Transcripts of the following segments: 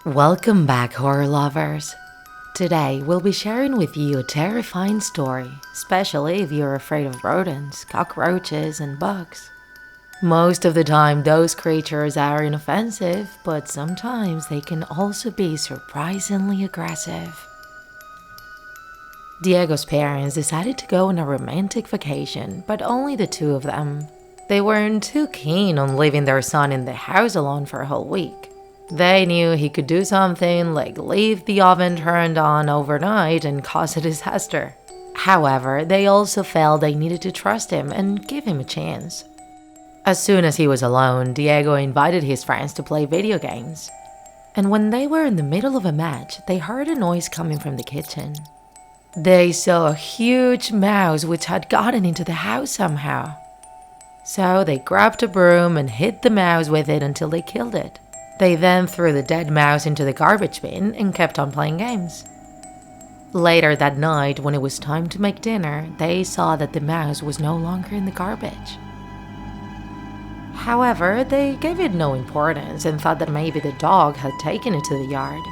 Welcome back, horror lovers. Today we'll be sharing with you a terrifying story, especially if you're afraid of rodents, cockroaches, and bugs. Most of the time those creatures are inoffensive, but sometimes they can also be surprisingly aggressive. Diego's parents decided to go on a romantic vacation, but only the two of them. They weren't too keen on leaving their son in the house alone for a whole week. They knew he could do something like leave the oven turned on overnight and cause a disaster. However, they also felt they needed to trust him and give him a chance. As soon as he was alone, Diego invited his friends to play video games. And when they were in the middle of a match, they heard a noise coming from the kitchen. They saw a huge mouse which had gotten into the house somehow. So they grabbed a broom and hit the mouse with it until they killed it. They then threw the dead mouse into the garbage bin and kept on playing games. Later that night, when it was time to make dinner, they saw that the mouse was no longer in the garbage. However, they gave it no importance and thought that maybe the dog had taken it to the yard.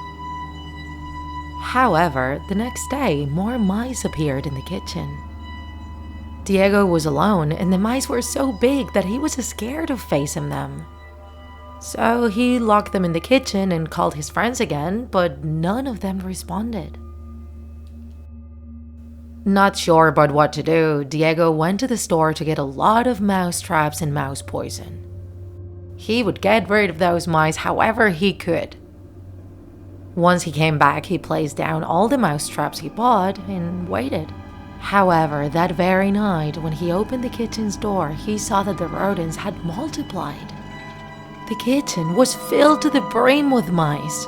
However, the next day, more mice appeared in the kitchen. Diego was alone, and the mice were so big that he was scared of facing them. So he locked them in the kitchen and called his friends again, but none of them responded. Not sure about what to do, Diego went to the store to get a lot of mouse traps and mouse poison. He would get rid of those mice however he could. Once he came back, he placed down all the mouse traps he bought and waited. However, that very night, when he opened the kitchen's door, he saw that the rodents had multiplied. The kitchen was filled to the brim with mice.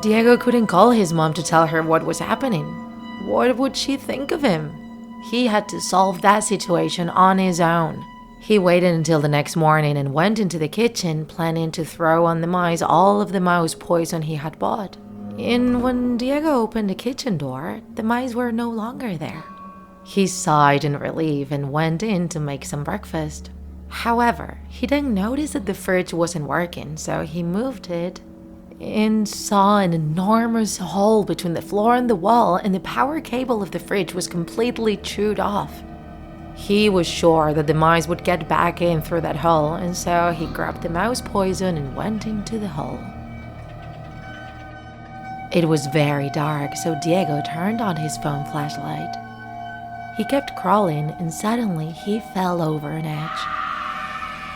Diego couldn't call his mom to tell her what was happening. What would she think of him? He had to solve that situation on his own. He waited until the next morning and went into the kitchen, planning to throw on the mice all of the mouse poison he had bought. And when Diego opened the kitchen door, the mice were no longer there. He sighed in relief and went in to make some breakfast. However, he didn't notice that the fridge wasn't working, so he moved it and saw an enormous hole between the floor and the wall, and the power cable of the fridge was completely chewed off. He was sure that the mice would get back in through that hole, and so he grabbed the mouse poison and went into the hole. It was very dark, so Diego turned on his phone flashlight. He kept crawling, and suddenly he fell over an edge.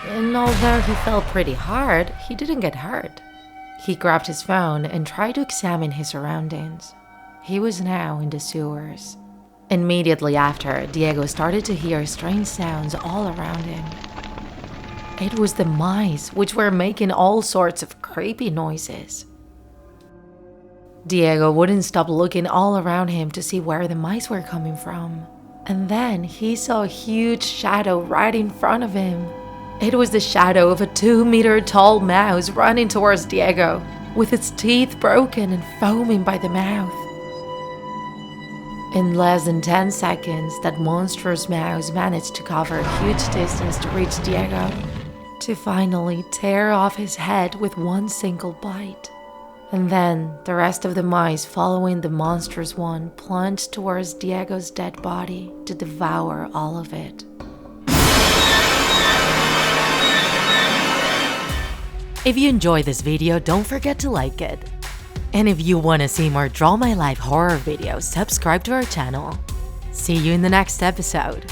And although he fell pretty hard, he didn't get hurt. He grabbed his phone and tried to examine his surroundings. He was now in the sewers. Immediately after, Diego started to hear strange sounds all around him. It was the mice, which were making all sorts of creepy noises. Diego wouldn't stop looking all around him to see where the mice were coming from. And then he saw a huge shadow right in front of him. It was the shadow of a 2-meter-tall mouse running towards Diego, with its teeth broken and foaming by the mouth. In less than 10 seconds, that monstrous mouse managed to cover a huge distance to reach Diego, to finally tear off his head with one single bite. And then, the rest of the mice following the monstrous one plunged towards Diego's dead body to devour all of it. If you enjoyed this video, don't forget to like it. And if you want to see more Draw My Life horror videos, subscribe to our channel. See you in the next episode.